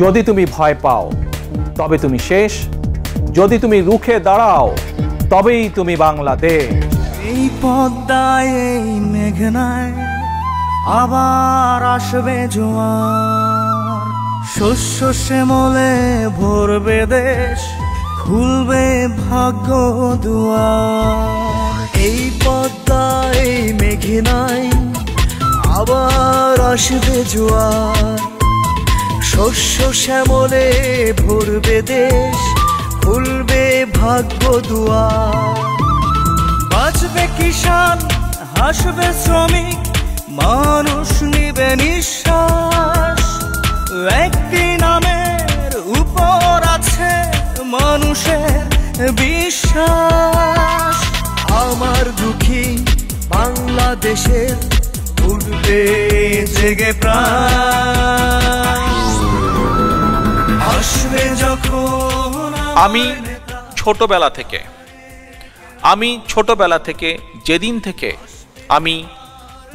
যদি তুমি ভয় পাও তবে তুমি শেষ, যদি তুমি রুখে দাঁড়াও তবেই তুমি বাংলাদেশ। এই পদ্মায় এই মেঘনায় আবার আসবে জোয়ার, শস্য শ্যামলে ভরবে দেশ, খুলবে ভাগ্য দুয়ার। এই পদ্মায় এই মেঘনায় আবার আসবে জোয়ার, শস্য শ্যামলে ভরবে দেশ, খুলবে ভাগ্য দুয়ার। বাঁচবে কিষান, হাসবে শ্রমিক, মানুষ নিবে নিঃশ্বাস। একটি নামের উপর আছে মানুষের বিশ্বাস। আমার দুঃখী বাংলাদেশের উঠবে জেগে প্রাণ, আসবে যখন। আমি ছোটবেলা থেকে যেদিন থেকে আমি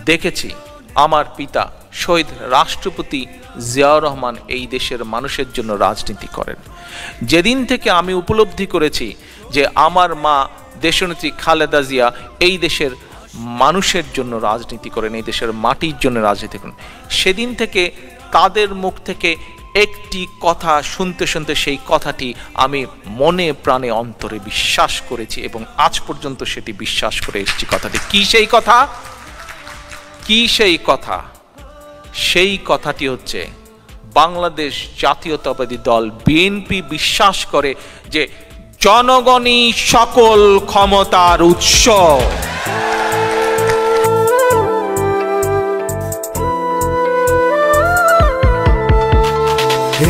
দেখেছি আমার পিতা শহীদ রাষ্ট্রপতি জিয়াউর রহমান এই দেশের মানুষের জন্য রাজনীতি করেন, যেদিন থেকে আমি উপলব্ধি করেছি যে আমার মা দেশনেত্রী খালেদা জিয়া এই দেশের মানুষের জন্য রাজনীতি করেন, এই দেশের মাটির জন্য রাজনীতি করেন, সেদিন থেকে তাদের মুখ থেকে একটি কথা শুনতে শুনতে সেই কথাটি আমি মনে প্রাণে অন্তরে বিশ্বাস করেছি এবং আজ পর্যন্ত সেটি বিশ্বাস করে এসেছি। কথাটি কি সেই কথা? সেই কথাটি হচ্ছে বাংলাদেশ জাতীয়তাবাদী দল বিএনপি বিশ্বাস করে যে জনগণই সকল ক্ষমতার উৎস।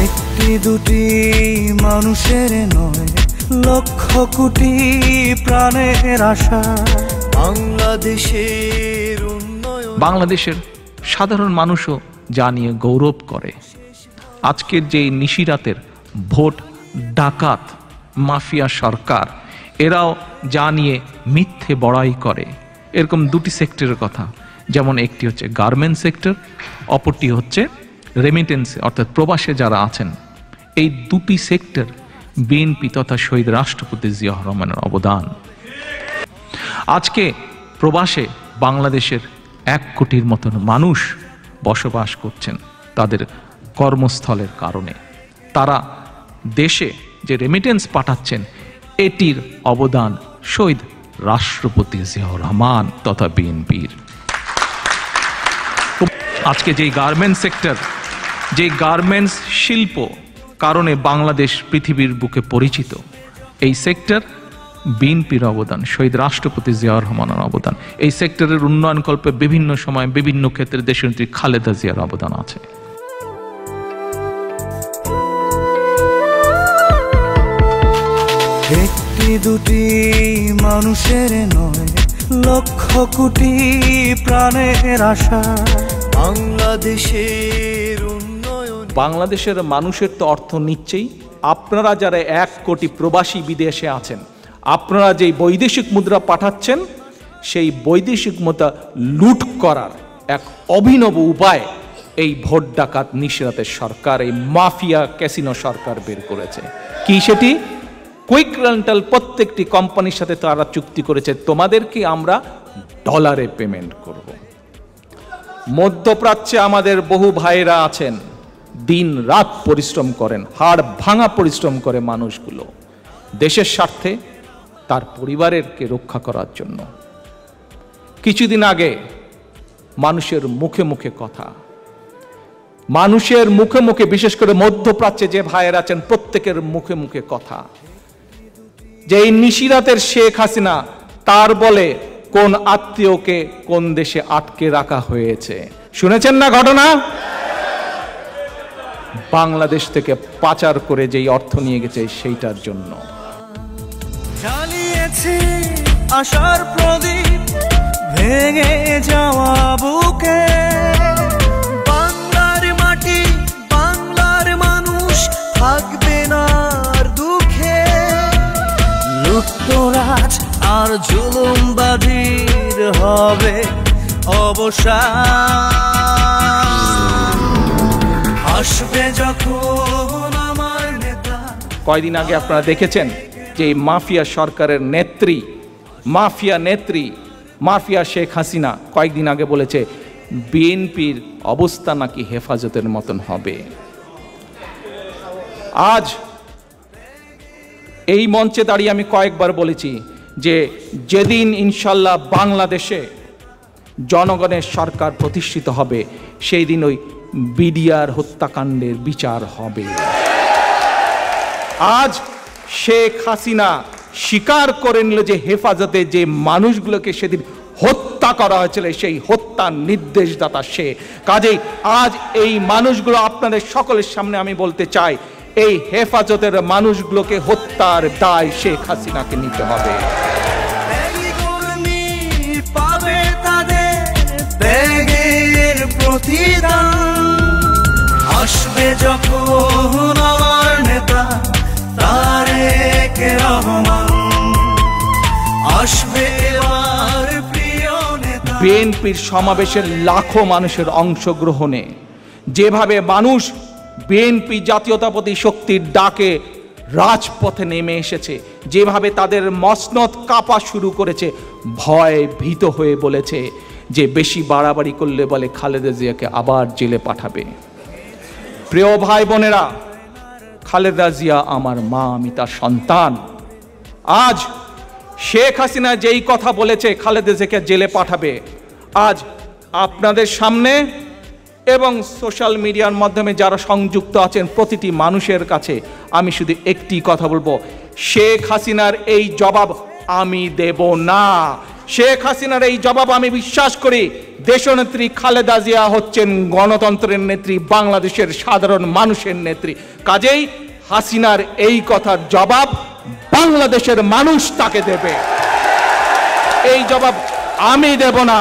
একটি দুটি মানুষের নয়, লক্ষ কোটি প্রাণের আশা বাংলাদেশের উন্নয়ন। বাংলাদেশের সাধারণ মানুষও যা নিয়ে গৌরব করে। আজকের যে নিশিরাতের ভোট ডাকাত মাফিয়া সরকার, এরাও যা নিয়ে মিথ্যে বড়াই করে। এরকম দুটি সেক্টরের কথা, যেমন একটি হচ্ছে গার্মেন্ট সেক্টর, অপরটি হচ্ছে রেমিটেন্স অর্থাৎ প্রবাসে যারা আছেন। এই দুটি সেক্টর বিএনপি তথা শহীদ রাষ্ট্রপতি জিয়াউর রহমানের অবদান। আজকে প্রবাসে বাংলাদেশের 1 কোটির মতন মানুষ বসবাস করছেন তাদের কর্মস্থলের কারণে। তারা দেশে যে রেমিটেন্স পাঠাচ্ছেন এটির অবদান শহীদ রাষ্ট্রপতি জিয়াউর রহমান তথা বিএনপির। আজকে যে গার্মেন্টস সেক্টর, যে গার্মেন্টস শিল্প কারণে বাংলাদেশ পৃথিবীর বুকে পরিচিত, এই সেক্টর বিএনপির অবদান, শহীদ রাষ্ট্রপতি জিয়াউর রহমানের অবদান। এই সেক্টরের উন্নয়নকল্পে বিভিন্ন সময় বিভিন্ন ক্ষেত্রে দেশনেত্রী খালেদা জিয়ার অবদান আছে। একটি দুটি মানুষের নয়, লক্ষ কোটি প্রাণের আশা বাংলাদেশের উন্নয়ন। বাংলাদেশের মানুষের তো অর্থ নিচ্ছেই। আপনারা যারা 1 কোটি প্রবাসী বিদেশে আছেন, আপনারা যেই বৈদেশিক মুদ্রা পাঠাচ্ছেন, সেই বৈদেশিক মুদ্রা লুট করার এক অভিনব উপায় এই ভোট ডাকাত নিশিরাতের সরকার, এই মাফিয়া ক্যাসিনো সরকার বের করেছে। কি সেটি? কুইক রেন্টাল প্রত্যেকটি কোম্পানির সাথে তারা চুক্তি করেছে, তোমাদেরকে আমরা ডলারে পেমেন্ট করব। মধ্যপ্রাচ্যে আমাদের বহু ভাইরা আছেন, দিন রাত পরিশ্রম করেন, হাড় ভাঙা পরিশ্রম করে মানুষগুলো দেশের স্বার্থে, তার পরিবারেরকে রক্ষা করার জন্য। কিছুদিন আগে মানুষের মুখে মুখে কথা, মানুষের মুখে মুখে, বিশেষ করে মধ্যপ্রাচ্যে যে ভাইয়েরা আছেন প্রত্যেকের মুখে মুখে কথা যে এই নিশিরাতের শেখ হাসিনা তার বলে কোন আত্মীয়কে কোন দেশে আটকে রাখা হয়েছে। শুনেছেন না ঘটনা? বাংলাদেশ থেকে পাচার করে যেই অর্থ নিয়ে গেছে সেইটার জন্য। জ্বালিয়েছি আশার প্রদীপ ভেঙে যাওয়া বুকে, বাংলার মাটি বাংলার মানুষ থাকবে না আর দুঃখে। লুটতরাজ আর জুলুমবাজির হবে অবসান, আসবে যখন কয়দিন আগে আপনারা দেখেছেন যে এই মাফিয়া সরকারের নেত্রী, মাফিয়া শেখ হাসিনা কয়েকদিন আগে বলেছে বিএনপির অবস্থা নাকি হেফাজতের মতন হবে। আজ এই মঞ্চে দাঁড়িয়ে আমি কয়েকবার বলেছি যে যেদিন ইনশাল্লাহ বাংলাদেশে জনগণের সরকার প্রতিষ্ঠিত হবে সেই দিন ওই বিডিআর হত্যাকাণ্ডের বিচার হবে। আজ শেখ হাসিনা স্বীকার করে নিল যে হেফাজতে যে মানুষগুলোকে সেদিন হত্যা করা হয়েছিল সেই হত্যার নির্দেশদাতা সে। কাজেই আজ এই মানুষগুলো আপনাদের সকলের সামনে আমি বলতে চাই, এই হেফাজতের মানুষগুলোকে হত্যার দায় শেখ হাসিনাকে নিতে হবে। পাবে তাদের ত্যাগের প্রতিদান, আসবে যখন আমার নেতা তারেক রহমান, আসবে এবার প্রিয় নেতা। বিএনপির সমাবেশের লাখো মানুষের অংশগ্রহণে যেভাবে মানুষ বিএনপি জাতীয়তাবাদী শক্তির ডাকে রাজপথে নেমে এসেছে, যেভাবে তাদের মসনদ কাঁপা শুরু করেছে, ভয় ভীত হয়ে বলেছে যে বেশি বাড়াবাড়ি করলে বলে খালেদা জিয়াকে আবার জেলে পাঠাবে। প্রিয় ভাই বোনেরা, খালেদা জিয়া আমার মা, আমি তার সন্তান। আজ শেখ হাসিনা যেই কথা বলেছে খালেদা জিয়াকে জেলে পাঠাবে, আজ আপনাদের সামনে এবং সোশ্যাল মিডিয়ার মাধ্যমে যারা সংযুক্ত আছেন প্রতিটি মানুষের কাছে আমি শুধু একটি কথা বলবো, শেখ হাসিনার এই জবাব আমি দেব না। শেখ হাসিনার এই জবাব আমি বিশ্বাস করি দেশনেত্রী খালেদা জিয়া হচ্ছেন গণতন্ত্রের নেত্রী, বাংলাদেশের সাধারণ মানুষের নেত্রী। কাজেই হাসিনার এই কথার জবাব বাংলাদেশের মানুষ তাকে দেবে। এই জবাব আমি দেব না,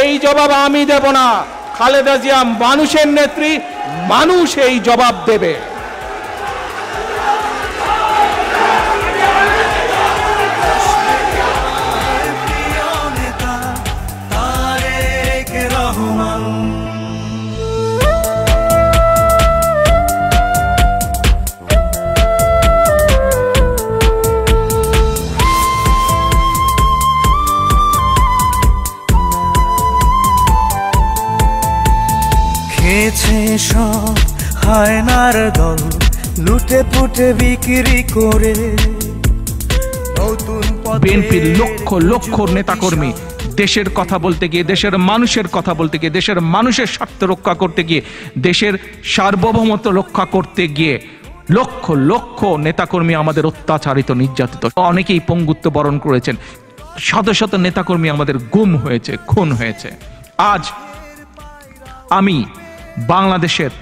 এই জবাব আমি দেব না। খালেদা জিয়া মানুষের নেত্রী, মানুষ এই জবাব দেবে। খেয়েছে সব হায়নার দল, লুটে পুটে বিক্রি করে নতুন বিএনপির লক্ষ লক্ষ নেতাকর্মী দেশের কথা বলতে গিয়ে, দেশের মানুষের কথা বলতে গিয়ে, দেশের মানুষের স্বার্থ রক্ষা করতে গিয়ে, দেশের সার্বভৌমত্ব রক্ষা করতে গিয়ে লক্ষ লক্ষ নেতাকর্মী আমাদের অত্যাচারিত, নির্যাতিত, অনেকেই পঙ্গুত্ব বরণ করেছেন। শত শত নেতাকর্মী আমাদের গুম হয়েছে, খুন হয়েছে। আজ আমি বাংলাদেশের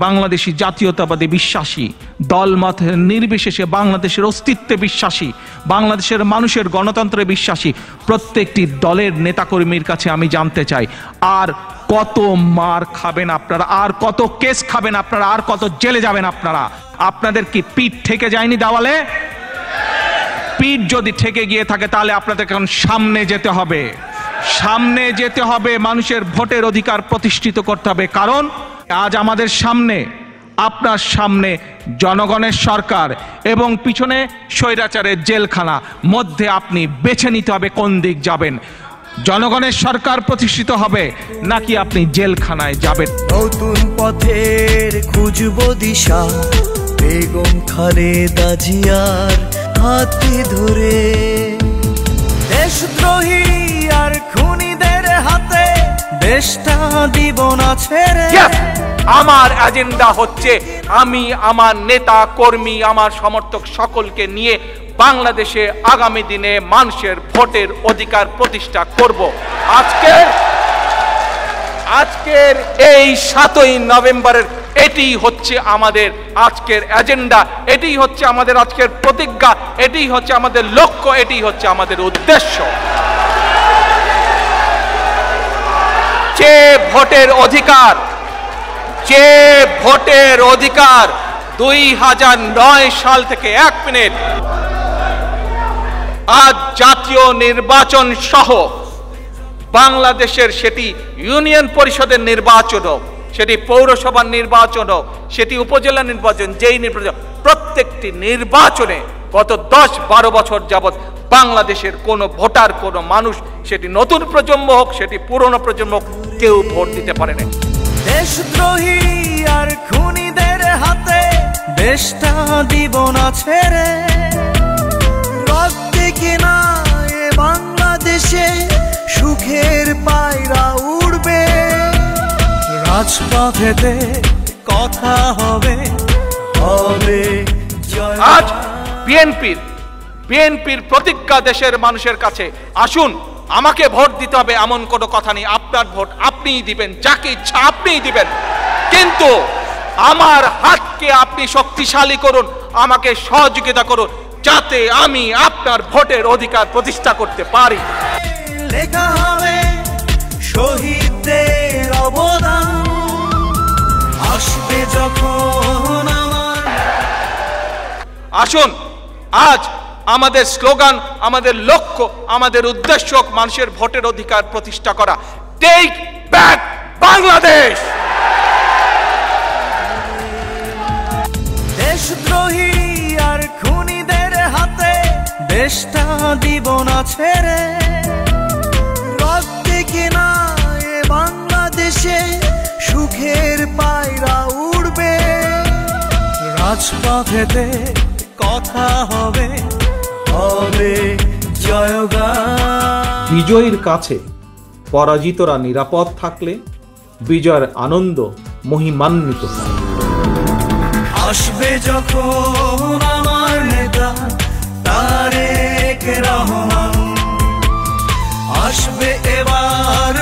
বাংলাদেশি জাতীয়তাবাদী বিশ্বাসী, দলমত নির্বিশেষে বাংলাদেশের অস্তিত্বে বিশ্বাসী, বাংলাদেশের মানুষের গণতন্ত্রে বিশ্বাসী প্রত্যেকটি দলের নেতাকর্মীর কাছে আমি জানতে চাই, আর কত মার খাবেন আপনারা, আর কত কেস খাবেন আপনারা, আর কত জেলে যাবেন আপনারা? আপনাদের কি পিঠ ঠেকে যায়নি দেওয়ালে? পিঠ যদি ঠেকে গিয়ে থাকে তাহলে আপনাদের এখন সামনে যেতে হবে, সামনে যেতে হবে, মানুষের ভোটের অধিকার প্রতিষ্ঠিত করতে হবে। কারণ আজ আমাদের সামনে, আপনার সামনে জনগণের সরকার এবং পিছনে স্বৈরাচারের জেলখানা, মধ্যে আপনি বেছে নিতে হবে কোন দিক যাবেন। জনগণের সরকার প্রতিষ্ঠিত হবে নাকি আপনি জেলখানায় যাবেন? নতুন পথের খুঁজবো দিশা, বেগম খালেদা জিয়ার হাতে ধরে, দেশদ্রোহী আর খুনিদের হাতে দেশটা দিব না ছেড়ে। আমার এজেন্ডা হচ্ছে আমি আমার নেতা কর্মী, আমার সমর্থক সকলকে নিয়ে বাংলাদেশে আগামী দিনে মানুষের ভোটের অধিকার প্রতিষ্ঠা করব। আজকের এই 7ই নভেম্বরের এটি হচ্ছে আমাদের আজকের এজেন্ডা, এটি হচ্ছে আমাদের আজকের প্রতিজ্ঞা, এটি হচ্ছে আমাদের লক্ষ্য, এটি হচ্ছে আমাদের উদ্দেশ্য। যে ভোটের অধিকার 2009 সাল থেকে 1 মিনিট আজ জাতীয় নির্বাচন সহ বাংলাদেশের সেটি ইউনিয়ন পরিষদের নির্বাচনও সেটি পৌরসভার নির্বাচন হোক, সেটি উপজেলা নির্বাচন, যেই নির্বাচন, প্রত্যেকটি নির্বাচনে গত 10-12 বছর যাবৎ বাংলাদেশের কোনো ভোটার, কোনো মানুষ, সেটি নতুন প্রজন্ম হোক, সেটি পুরনো প্রজন্ম হোক, কেউ ভোট দিতে পারে না। দেশদ্রোহী আর খুনিদের হাতে দেশটা দিব না ছেড়ে, রক্তে কেনা এ বাংলাদেশে সুখের পায়রা উড়বে, রাজপথেতে কথা হবে হবে জয়। আজ বিএনপির প্রতিজ্ঞা দেশের মানুষের কাছে, আসুন আমাকে ভোট দিতে হবে এমন কোনো কথা নেই। আপনার ভোট আপনিই দিবেন, যাকে ইচ্ছা আপনিই দিবেন, কিন্তু আমার হাতকে আপনি শক্তিশালী করুন, আমাকে সহযোগিতা করুন, যাতে আমি আপনার ভোটের অধিকার প্রতিষ্ঠা করতে পারি। লেখা হবে শহীদদের অবদান, আসবে যখন আমার। আসুন আজ আমাদের স্লোগান, আমাদের লক্ষ্য, আমাদের উদ্দেশ্য মানুষের ভোটের অধিকার প্রতিষ্ঠা করা। Take back Bangladesh. দেশদ্রোহী আর খুনিদের হাতে দেশটা দিব না ছেড়ে, রক্তে কেনা এ বাংলাদেশে সুখের পায়রা উড়বে, রাজপথেতে কথা হবে হবে জয়গান। বিজয়ীর কাছে পরাজিতরা নিরাপদ থাকলে বিজয়ের আনন্দ মহিমান্বিত হয়। আসবে যখন আমার নেতা তারেক রহমান, আসবে এবার